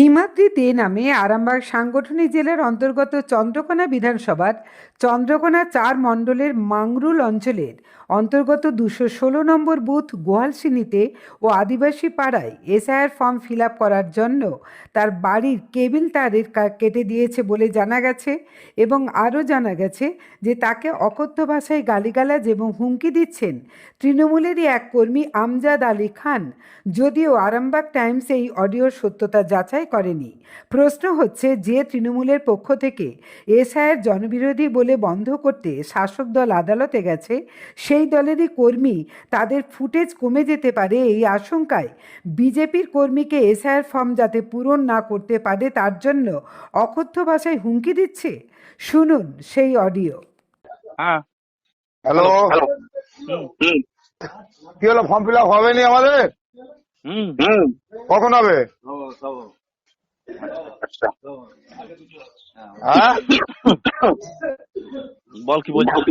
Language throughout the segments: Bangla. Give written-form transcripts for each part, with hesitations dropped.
হিমাদ্রি দে নামে আরামবাগ সাংগঠনিক জেলার অন্তর্গত চন্দ্রকোনা বিধানসভার চন্দ্রকোনা ৪ মণ্ডলের মাংরুল অঞ্চলের অন্তর্গত ২১৬ নম্বর বুথ গোয়ালসিনিতে ও আদিবাসী পাড়ায় এসআইআর ফর্ম ফিল আপ করার জন্য তার বাড়ির কেবিল তারের কেটে দিয়েছে বলে জানা গেছে এবং আরও জানা গেছে যে তাকে অকথ্য ভাষায় গালিগালাজ এবং হুমকি দিচ্ছেন তৃণমূলেরই এক কর্মী আমজাদ আলী খান। যদিও আরামবাগ টাইমস এই অডিওর সত্যতা যাচাই করেনি। প্রশ্ন হচ্ছে, যে তৃণমূলের পক্ষ থেকে এসআইআর জনবিরোধী বলে বন্ধ করতে শাসক দল আদালতে গেছে, সেই দলেরই কর্মী তাদের ফুটেজ কমে যেতে পারে এই আশঙ্কায় বিজেপির কর্মীকে এসআইআর ফর্ম যাতে পূরণ না করতে পারে তার জন্য অকথ্য ভাষায় হুমকি দিচ্ছে। শুনুন সেই অডিও। হ্যাঁ, হ্যালো, কি হলো? ফর্ম ফিল আপ হবে নি আমাদের? কখন হবে? হ্যাঁ, বল কি বলছিস?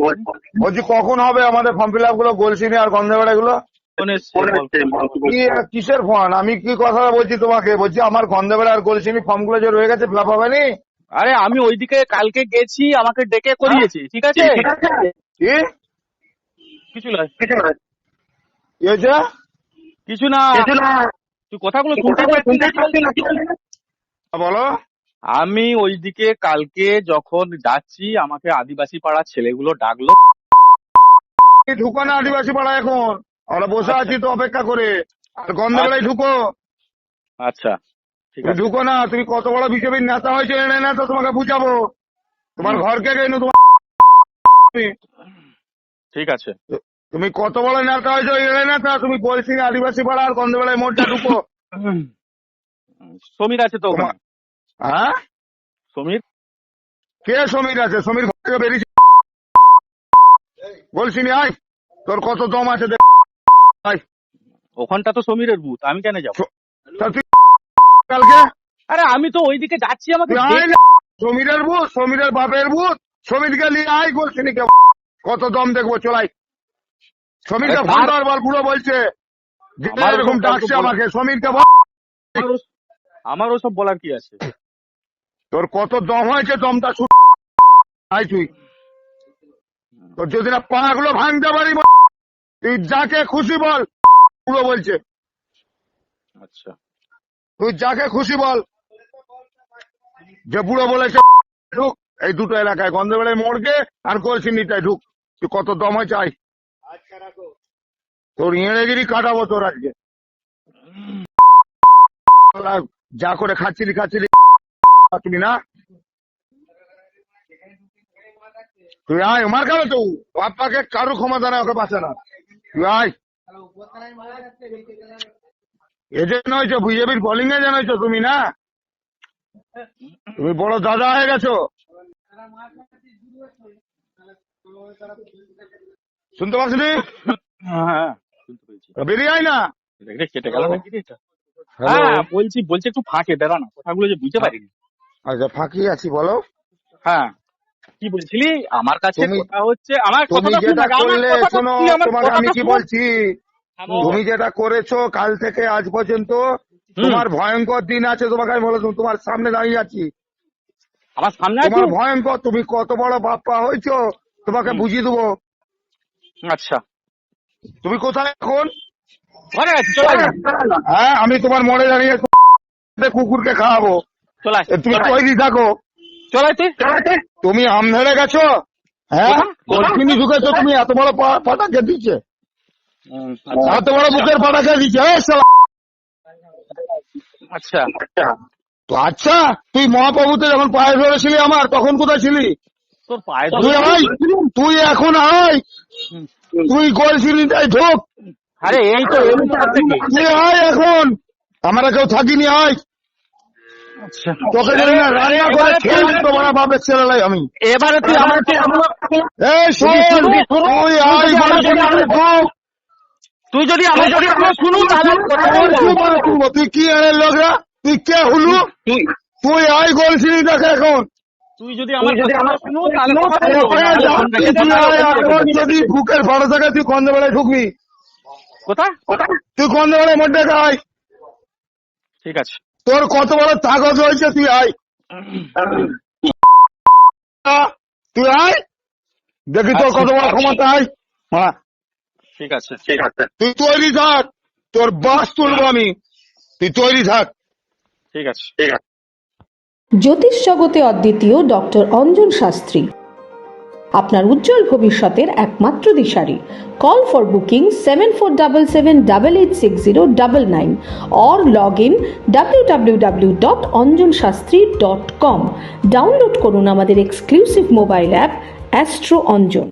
বলছি কখন হবে আমাদের ফর্ম ফিল আপ গুলো, গোলসিনি আর গন্ধেবাড়া গুলো? কিসের ফোন? আমি কি কথা বলছি তোমাকে? বলছি আমার গন্ধেবাড়া আর গোলসিনি ফর্ম গুলো যে রয়ে গেছে ফিল আপ হবে নি। আরে আমি ওইদিকে কালকে গেছি, আমাকে ডেকে করিয়েছি। ঠিক আছে, কি কিছু নয়, কি হয়েছে? কিছু না। তুই কথাগুলো শুনতে পাচ্ছিস না? বলো। আমি ওইদিকে কালকে যখন যাচ্ছি, আমাকে আদিবাসী পাড়ার ছেলেগুলো ডাকলো। ঢুকো না আদিবাসী পাড়া, এখন আমরা বসে আছি তো অপেক্ষা করে। আর গন্ধেবাড়ায় ঢুকো। আচ্ছা, ঠিক তুমি আছে। ঢুকো না। তুমি কত বড় বিজেপির নেতা হয়েছে এনে না তো তোমাকে বুঝাবো। তোমার ঘরকে কেন তোমার, ঠিক আছে। তুমি কত বড় নেতা হয়েছো এনে নেতা। তুমি বলছি আদিবাসী পাড়া আর গন্ধেবাড়ায় মোড়টা ঢুকো। সমীর আছে তো ওখানে? হ্যাঁ, সমীর কে সমীর আছে? সমীর ঘর থেকে বেরিয়েছে বলছি নি। আয়, তোর কত দম আছে দেখ। আয়, ওখানটা তো সমীরের বুথ, আমি কেন যাবো? তা তুই কালকে আরে আমি তো ওইদিকে যাচ্ছি, আমাকে তুই আয় না। সমীরের বুথ, সমীরের বাপের বুথ, সমীরকে নিয়ে আয়। বলছি নি কত দম দেখবো, চলাই। সমীরকে ফোন কর, বল বুড়ো বলছে যে এরকম ডাকছে আমাকে। সমীরকে বল। আমার ওসব বলার কি আছে? তোর কত দম হয়েছে, দমটা শুরু। আয় তুই, তোর যদি না পা গুলো ভাঙতে পারি, তুই যাকে খুশি বল। বুড়ো বলছে, আচ্ছা, তুই যাকে খুশি বল যে বুড়ো বলেছে ঢুক। এই দুটো এলাকায় গন্ধেবাড়ায় মোড়কে আর গোলসিনিটায় ঢুক। তুই কত দম হয়েছে? আয়, তোর ইংরেজিরই কাটাবো তোর আজকে। যা করে খাচ্ছিলি তুমি না। তুই আয়, মার খাবে তো। বাপ্পাকে কারো ক্ষমতা না, ওকে বাঁচে না। তুই আয়। এজন্য হয়েছে বিজেপির বোলিং এ জানাইছো তুমি না। তুমি বড় দাদা হয়ে গেছো। শুনতে পাচ্ছি? হ্যাঁ শুনতে পেয়েছি। বেরিয়ে আয় না। কেটে গেল নাকি রে এটা? হ্যাঁ বলছি একটু ফাঁকে দাঁড়া না, কথাগুলো যে বুঝতে পারিনি। আচ্ছা, ফাঁকি আছি, বলো। হ্যাঁ, কি বলছিলি? আমার কাছে কথা হচ্ছে, আমার তুমি যেটা করলে, শোনো তোমাকে আমি কি বলছি। তুমি যেটা করেছো কাল থেকে আজ পর্যন্ত, তোমার ভয়ঙ্কর দিন আছে। তোমাকে আমি বলে তোমার সামনে দাঁড়িয়ে আছি। আমার সামনে তোমার ভয়ঙ্কর, তুমি কত বড় বাপ্পা হয়েছো তোমাকে বুঝিয়ে দেবো। আচ্ছা, তুমি কোথায় এখন? ঘরে আছি, চলে আয়। হ্যাঁ, আমি তোমার মনে দাঁড়িয়ে কুকুরকে খাওয়াবো। চলে আয়, তুমি তৈরি থাকো। চলে তুই। তুমি আম ধরে গেছো? হ্যাঁ, কলকিনি ঢুকেছো তুমি। এত বড় পাটাকে দিচ্ছে, এত বড় বুকের পাটাকে দিচ্ছে। আচ্ছা তো আচ্ছা, তুই মহাপ্রভুতে যখন পায়ে ধরেছিলি আমার, তখন কোথায় ছিলি? তোর পায়ে তুই আয়, তুই এখন আয়। তুই গোলসিনিটাই ঢোক। আরে এই তো তুই আয় এখন। আমরা কেউ থাকিনি, আয়। তোকে জানি না রান্না করে খেয়ে দিতে পারা বাপের ছেলেলাই আমি। এবারে তুই আমাকে এই শোন, তুই আয় গোলসিনিটাই ঢোক। তুই যদি শুনু তাহলে তুই কি আরে লোকরা, তুই কে হলু? তুই আয় গোলসিনিটাকে এখন। তুই যদি আমার শুনু তাহলে যদি বুকের ভাড়া থাকে তুই গন্ধেবাড়ায় ঢুকবি। কোথায়? তুই গন্ধেবাড়ায় মধ্যে আয়। ঠিক আছে। তোর কত বড় কাগজ হয়েছে, তুই আয়, তুই আয়, দেখি তোর কত বড় ক্ষমতা আয়। হ্যাঁ, ঠিক আছে। তুই তৈরি থাক, তোর বাস তুলবো আমি, তুই তৈরি থাক। ঠিক আছে। জ্যোতিষ জগতে অদ্বিতীয় ডক্টর অঞ্জন শাস্ত্রী আপনার উজ্জ্বল ভবিষ্যতের একমাত্র দিশারি। Call for booking 7477886099 or log in www.anjanshastri.com। Download করুন আমাদের exclusive mobile app astro Anjan.